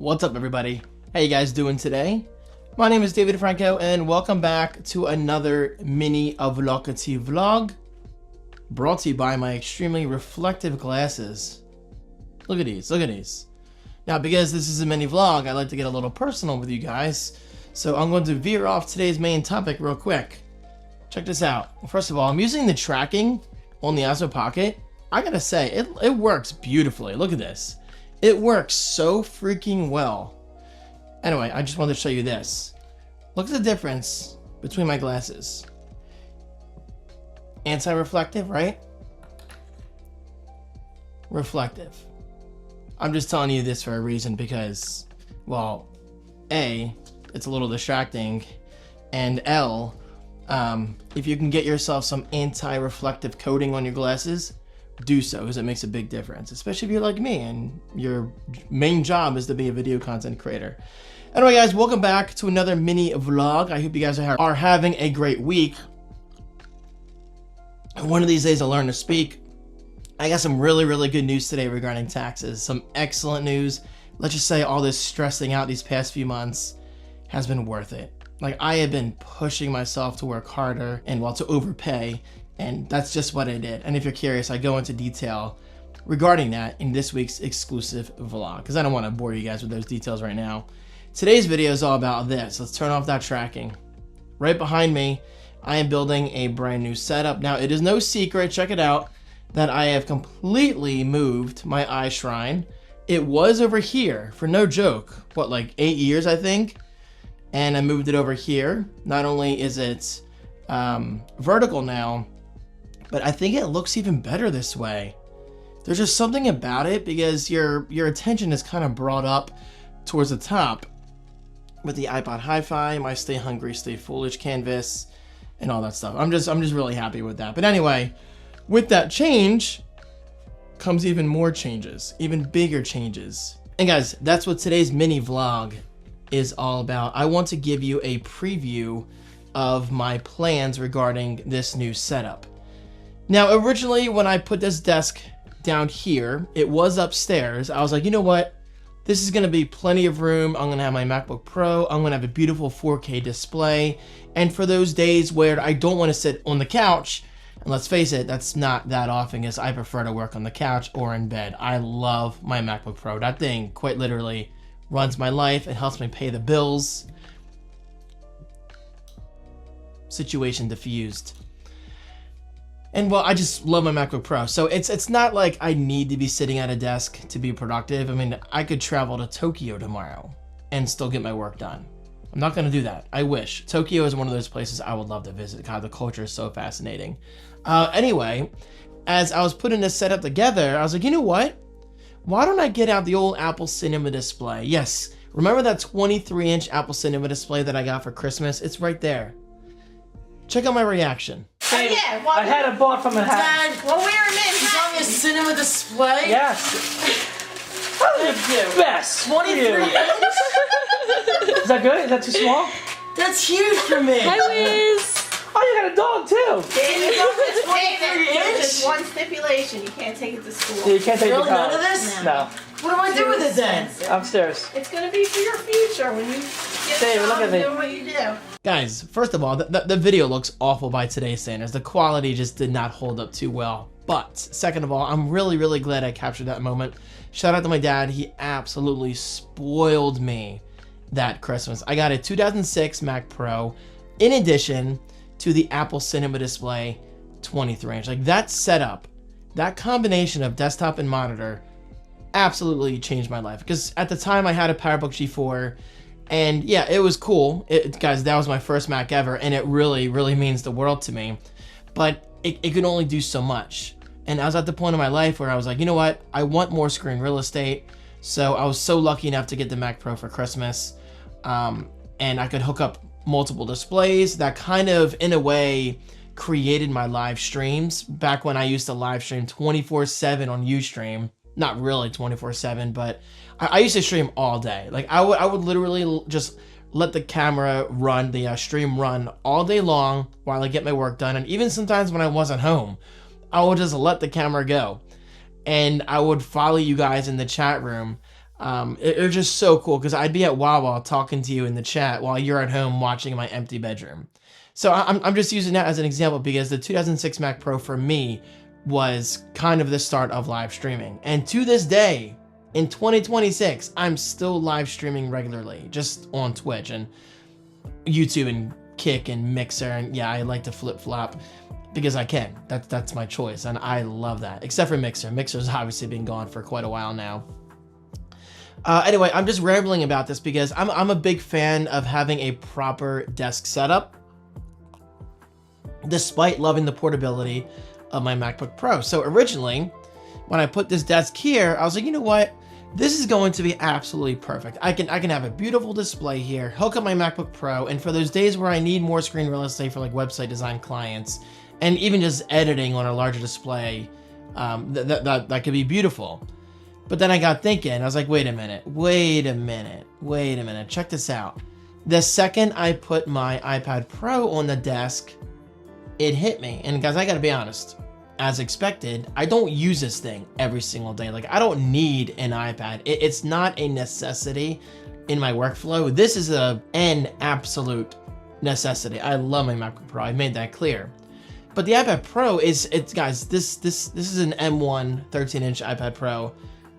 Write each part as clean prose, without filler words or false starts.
What's up, everybody? How you guys doing today? My name is David Franco, and welcome back to another mini avlocity vlog brought to you by my extremely reflective glasses. Look at these, look at these. Now, because this is a mini vlog, I like to get a little personal with you guys, so I'm going to veer off today's main topic real quick. Check this out. First of all, I'm using the tracking on the Osmo Pocket. I gotta say, it works beautifully. Look at this. It works so freaking well. Anyway, I just wanted to show you this. Look at the difference between my glasses. Anti-reflective, right? Reflective. I'm just telling you this for a reason because, well, A, it's a little distracting, and L, if you can get yourself some anti-reflective coating on your glasses, do so, because it makes a big difference, especially if you're like me and your main job is to be a video content creator. Anyway, guys, welcome back to another mini vlog. I hope you guys are having a great week. One of these days I'll learn to speak. I got some really good news today regarding taxes. Some excellent news. Let's just say all this stressing out these past few months has been worth it. Like, I have been pushing myself to work harder and, well, to overpay. And that's just what I did. And if you're curious, I go into detail regarding that in this week's exclusive vlog, because I don't want to bore you guys with those details right now. Today's video is all about this. Let's turn off that tracking. Right behind me, I am building a brand new setup. Now, it is no secret, check it out, that I have completely moved my eye shrine. It was over here, for no joke, what, like 8 years, I think? And I moved it over here. Not only is it vertical now, but I think it looks even better this way. There's just something about it because your attention is kind of brought up towards the top with the iPod Hi-Fi, my Stay Hungry, Stay Foolish canvas, and all that stuff. I'm just really happy with that. But anyway, with that change comes even more changes, even bigger changes. And guys, that's what today's mini vlog is all about. I want to give you a preview of my plans regarding this new setup. Now, originally, when I put this desk down here, it was upstairs. I was like, you know what? This is going to be plenty of room. I'm going to have my MacBook Pro. I'm going to have a beautiful 4K display. And for those days where I don't want to sit on the couch, and let's face it, that's not that often, because I prefer to work on the couch or in bed. I love my MacBook Pro. That thing, quite literally, runs my life. It helps me pay the bills. Situation diffused. And, well, I just love my MacBook Pro. So it's not like I need to be sitting at a desk to be productive. I mean, I could travel to Tokyo tomorrow and still get my work done. I'm not going to do that. I wish. Tokyo is one of those places I would love to visit. God, the culture is so fascinating. Anyway, as I was putting this setup together, I was like, you know what? Why don't I get out the old Apple Cinema display? Yes, remember that 23-inch Apple Cinema display that I got for Christmas? It's right there. Check out my reaction. Oh, yeah, well, I had it bought from a house. Dad, well, we were in It's on your cinema display? Yes. Thank you. Best. 23 inch? Is that good? Is that too small? That's huge for me. Hi, Wiz. Oh, you got a dog too. David, there's just 23 one stipulation. You can't take it to school. Yeah, you can't take Really? the car. None of this? No. What do I do with it then? Upstairs. It's going to be for your future when you get David, look at me. doing what you do. Guys, first of all, the video looks awful by today's standards. The quality just did not hold up too well. But, second of all, I'm really glad I captured that moment. Shout out to my dad. He absolutely spoiled me that Christmas. I got a 2006 Mac Pro in addition to the Apple Cinema display 23-inch. Like, that setup, that combination of desktop and monitor absolutely changed my life. Because at the time, I had a PowerBook G4, and yeah, it was cool. Guys, that was my first Mac ever, and it really means the world to me. But it could only do so much. And I was at the point in my life where I was like, you know what? I want more screen real estate. So I was so lucky enough to get the Mac Pro for Christmas. And I could hook up multiple displays. That kind of, in a way, created my live streams. Back when I used to live stream 24/7 on Ustream. Not really 24/7, but I used to stream all day. Like, I would literally just let the camera run, the stream run all day long while I get my work done. And even sometimes when I wasn't home, I would just let the camera go. And I would follow you guys in the chat room It was just so cool because I'd be at Wawa talking to you in the chat while you're at home watching my empty bedroom. So I'm just using that as an example because the 2006 Mac Pro for me was kind of the start of live streaming. And to this day, in 2026, I'm still live streaming regularly, just on Twitch and YouTube and Kick and Mixer. And yeah, I like to flip-flop because I can. That's my choice, and I love that. Except for Mixer. Mixer's obviously been gone for quite a while now. Anyway, I'm just rambling about this because I'm a big fan of having a proper desk setup, despite loving the portability of my MacBook Pro. So originally, when I put this desk here, I was like, you know what? This is going to be absolutely perfect. I can have a beautiful display here, hook up my MacBook Pro, and for those days where I need more screen real estate for like website design clients, and even just editing on a larger display, that could be beautiful. But then I got thinking, I was like, wait a minute, check this out. The second I put my iPad Pro on the desk, it hit me. And guys, I gotta be honest, as expected, I don't use this thing every single day. Like, I don't need an iPad. It's not a necessity in my workflow. This is an absolute necessity. I love my MacBook Pro. I made that clear. But the iPad Pro guys, this is an M1 13-inch iPad Pro.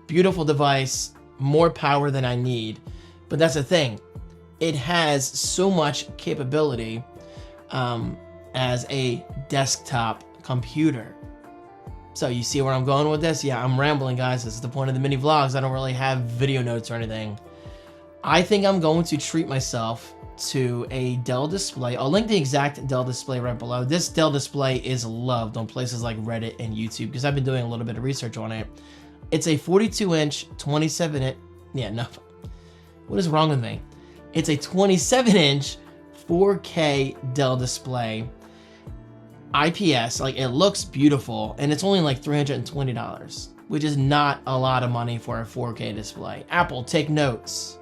Beautiful device, more power than I need. But that's the thing. It has so much capability as a desktop computer. So you see where I'm going with this? Yeah, I'm rambling, guys. This is the point of the mini vlogs. I don't really have video notes or anything. I think I'm going to treat myself to a Dell display. I'll link the exact Dell display right below. This Dell display is loved on places like Reddit and YouTube because I've been doing a little bit of research on it. It's a 42-inch, 27-inch, yeah, no, what is wrong with me? It's a 27-inch 4K Dell display, IPS, like it looks beautiful, and it's only like $320, which is not a lot of money for a 4K display. Apple, take notes.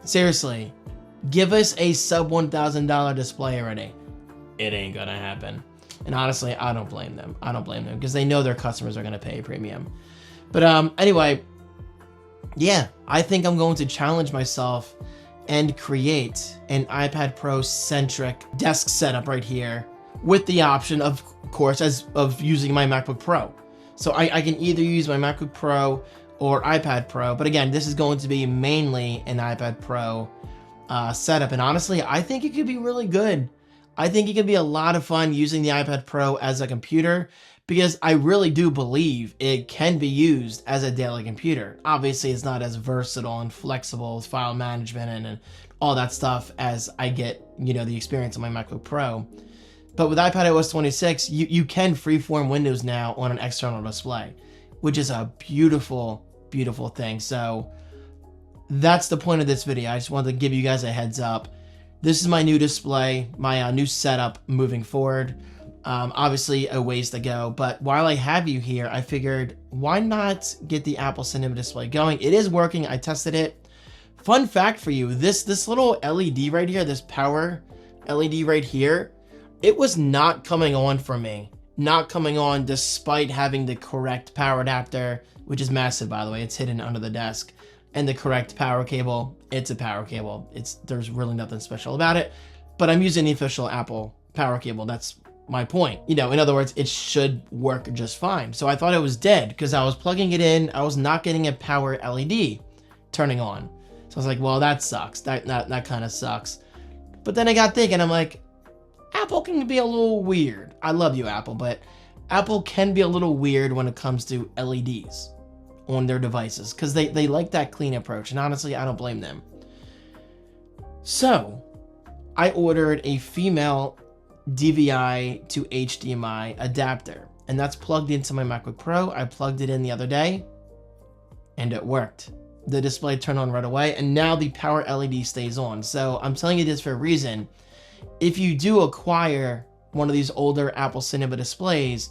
Seriously, give us a sub $1,000 display already. It ain't gonna happen. And honestly, I don't blame them. I don't blame them because they know their customers are gonna pay a premium. But anyway, yeah, I think I'm going to challenge myself and create an iPad Pro-centric desk setup right here with the option, of course, of using my MacBook Pro. So I can either use my MacBook Pro or iPad Pro, but again, this is going to be mainly an iPad Pro setup. And honestly, I think it could be really good. I think it could be a lot of fun using the iPad Pro as a computer because I really do believe it can be used as a daily computer. Obviously, it's not as versatile and flexible with file management and all that stuff as I get, you know, the experience on my MacBook Pro. But with iPadOS 26, you can freeform Windows now on an external display, which is a beautiful, beautiful thing. So that's the point of this video. I just wanted to give you guys a heads up. This is my new display, my new setup moving forward. Obviously a ways to go, but while I have you here, I figured why not get the Apple Cinema display going? It is working. I tested it. Fun fact for you, this little LED right here, this power LED right here, it was not coming on for me. Not coming on despite having the correct power adapter, which is massive, by the way. It's hidden under the desk. And the correct power cable. It's a power cable. There's really nothing special about it. But I'm using the official Apple power cable. That's my point. You know, in other words, it should work just fine. So I thought it was dead because I was plugging it in. I was not getting a power LED turning on. So I was like, well, that sucks. That kind of sucks. But then I got thinking, I'm like, Apple can be a little weird. I love you, Apple, but Apple can be a little weird when it comes to LEDs on their devices because they like that clean approach. And honestly, I don't blame them. So I ordered a female DVI to HDMI adapter, and that's plugged into my MacBook Pro. I plugged it in the other day and it worked. The display turned on right away, and now the power LED stays on. So I'm telling you this for a reason. If you do acquire one of these older Apple Cinema displays,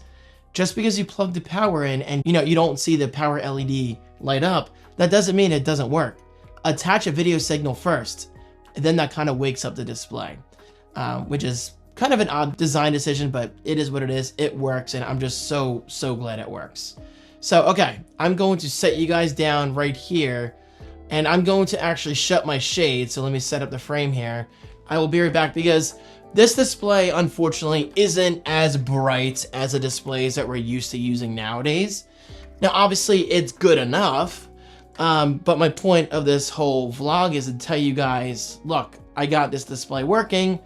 just because you plug the power in and you don't see the power LED light up, that doesn't mean it doesn't work. Attach a video signal first, and then that kind of wakes up the display, which is kind of an odd design decision, but it is what it is. It works, and I'm just so glad it works. So, okay, I'm going to set you guys down right here And I'm going to actually shut my shade, so let me set up the frame here. I will be right back because this display, unfortunately, isn't as bright as the displays that we're used to using nowadays. Now, obviously, it's good enough, but my point of this whole vlog is to tell you guys, look, I got this display working.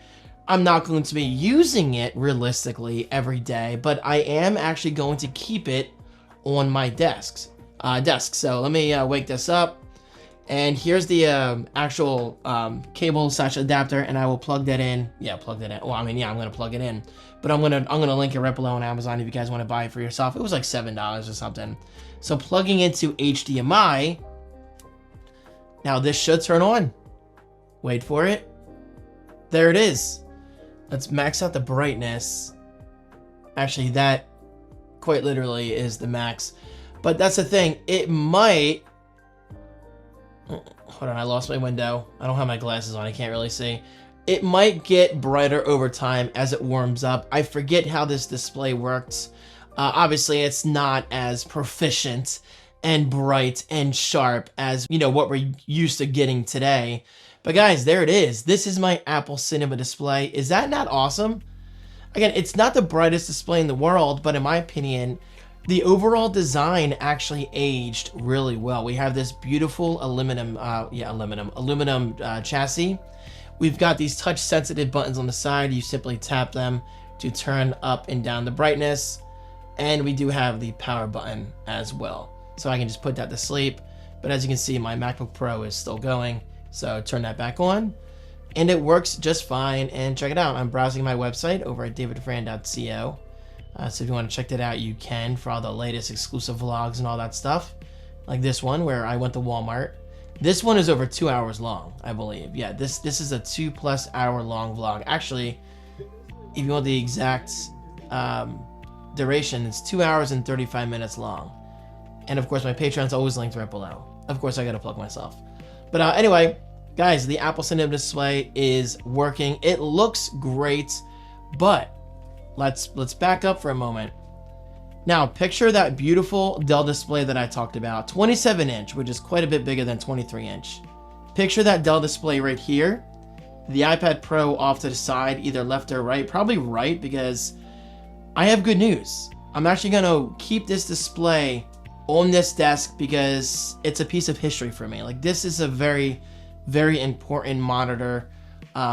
I'm not going to be using it realistically every day, but I am actually going to keep it on my desk. So let me wake this up. And here's the actual cable / adapter, and I will plug that in. Yeah, plug that in. Well, I mean, yeah, I'm gonna plug it in, but I'm gonna link it right below on Amazon if you guys want to buy it for yourself. It was like $7 or something. So plugging into HDMI. Now this should turn on. Wait for it. There it is. Let's max out the brightness. Actually, that quite literally is the max. But that's the thing. It might. Hold on, I lost my window. I don't have my glasses on, I can't really see. It might get brighter over time as it warms up. I forget how this display works. Obviously, it's not as proficient and bright and sharp as, you know, what we're used to getting today. But guys, there it is. This is my Apple Cinema display. Is that not awesome? Again, it's not the brightest display in the world, but in my opinion, the overall design actually aged really well. We have this beautiful aluminum chassis. We've got these touch sensitive buttons on the side. You simply tap them to turn up and down the brightness. And we do have the power button as well. So I can just put that to sleep. But as you can see, my MacBook Pro is still going. So turn that back on. And it works just fine. And check it out. I'm browsing my website over at davidfran.co. So if you want to check that out, you can for all the latest exclusive vlogs and all that stuff. Like this one where I went to Walmart. This one is over 2 hours long, I believe. Yeah, this is a 2+ hour long vlog. Actually, if you want the exact duration, it's 2 hours and 35 minutes long. And of course, my Patreon's always linked right below. Of course, I gotta plug myself. But anyway, guys, the Apple Cinema display is working. It looks great, but let's back up for a moment. Now, picture that beautiful Dell display that I talked about, 27-inch, which is quite a bit bigger than 23-inch. Picture that Dell display right here, the iPad Pro off to the side, either left or right, probably right, because I have good news. I'm actually gonna keep this display on this desk because it's a piece of history for me. Like, this is a very, very important monitor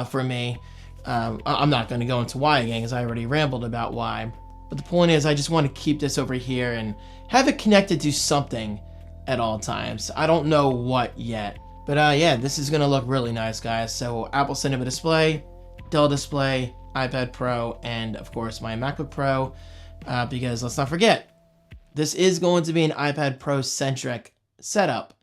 for me. I'm not going to go into why again because I already rambled about why. But the point is I just want to keep this over here and have it connected to something at all times. I don't know what yet. But yeah, this is going to look really nice, guys. So Apple Cinema display, Dell display, iPad Pro, and of course my MacBook Pro. Because let's not forget, this is going to be an iPad Pro-centric setup.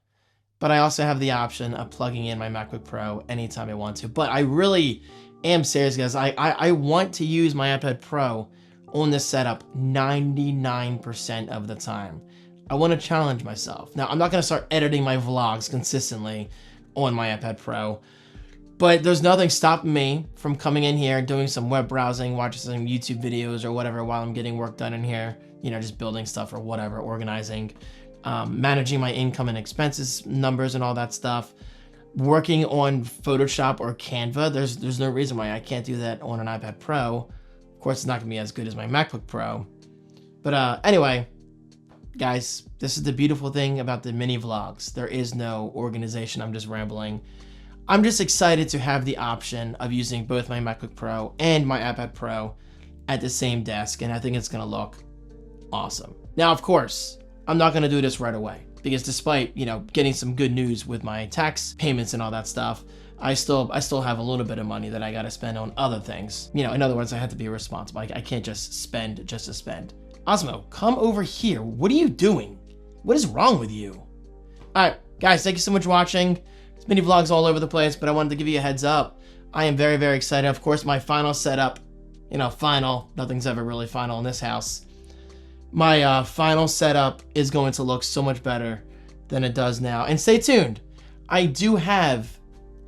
But I also have the option of plugging in my MacBook Pro anytime I want to. But I really am serious, guys. I want to use my iPad Pro on this setup 99% of the time. I want to challenge myself. Now, I'm not going to start editing my vlogs consistently on my iPad Pro, but there's nothing stopping me from coming in here, doing some web browsing, watching some YouTube videos or whatever while I'm getting work done in here, you know, just building stuff or whatever, organizing, managing my income and expenses numbers and all that stuff. Working on Photoshop or Canva, there's no reason why I can't do that on an iPad Pro. Of course, it's not gonna be as good as my MacBook Pro. But anyway, guys, this is the beautiful thing about the mini vlogs. There is no organization. I'm just rambling. I'm just excited to have the option of using both my MacBook Pro and my iPad Pro at the same desk, and I think it's gonna look awesome. Now, of course, I'm not gonna do this right away, because despite, you know, getting some good news with my tax payments and all that stuff, I still have a little bit of money that I gotta spend on other things. You know, in other words, I have to be responsible. I can't just spend just to spend. Osmo, come over here. What are you doing? What is wrong with you? All right, guys, thank you so much for watching. It's mini vlogs all over the place, but I wanted to give you a heads up. I am very, very excited. Of course, my final setup, you know, final, nothing's ever really final in this house. My final setup is going to look so much better than it does now. And stay tuned. I do have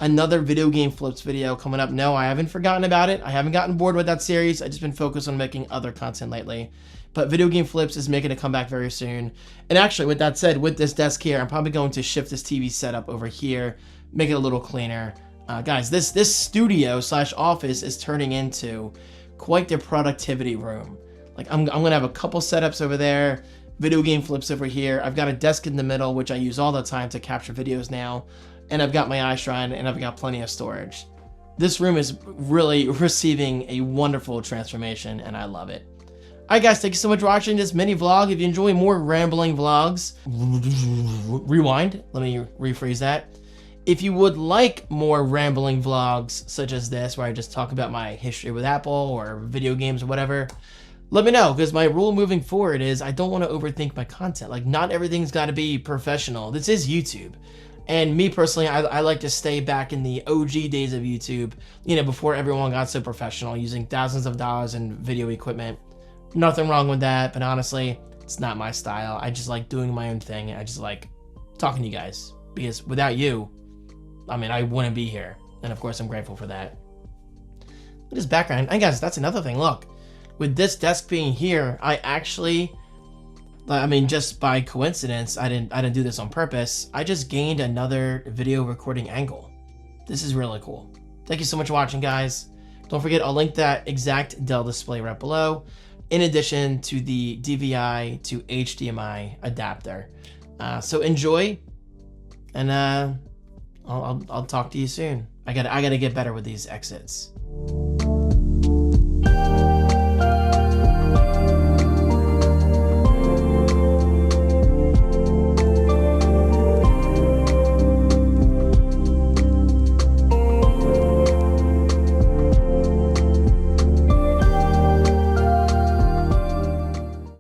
another video game flips video coming up. No, I haven't forgotten about it. I haven't gotten bored with that series. I've just been focused on making other content lately. But Video Game Flips is making a comeback very soon. And actually, with that said, with this desk here, I'm probably going to shift this TV setup over here, make it a little cleaner. Guys, this studio / office is turning into quite the productivity room. Like, I'm gonna have a couple setups over there, Video Game Flips over here. I've got a desk in the middle, which I use all the time to capture videos now. And I've got my iShrine, and I've got plenty of storage. This room is really receiving a wonderful transformation, and I love it. Alright guys, thank you so much for watching this mini vlog. If you enjoy more rambling vlogs, rewind, let me rephrase that. If you would like more rambling vlogs such as this, where I just talk about my history with Apple or video games or whatever, let me know, because my rule moving forward is I don't want to overthink my content. Like, not everything's got to be professional. This is YouTube. And me personally, I like to stay back in the OG days of YouTube, you know, before everyone got so professional, using thousands of dollars in video equipment. Nothing wrong with that, but honestly, it's not my style. I just like doing my own thing. I just like talking to you guys, because without you, I mean, I wouldn't be here. And of course, I'm grateful for that. Look at this background. And guys, that's another thing. Look, with this desk being here, I actually, I mean, just by coincidence, I didn't do this on purpose. I just gained another video recording angle. This is really cool. Thank you so much for watching, guys. Don't forget, I'll link that exact Dell display right below, in addition to the DVI to HDMI adapter. So enjoy, and I'll talk to you soon. I gotta get better with these exits.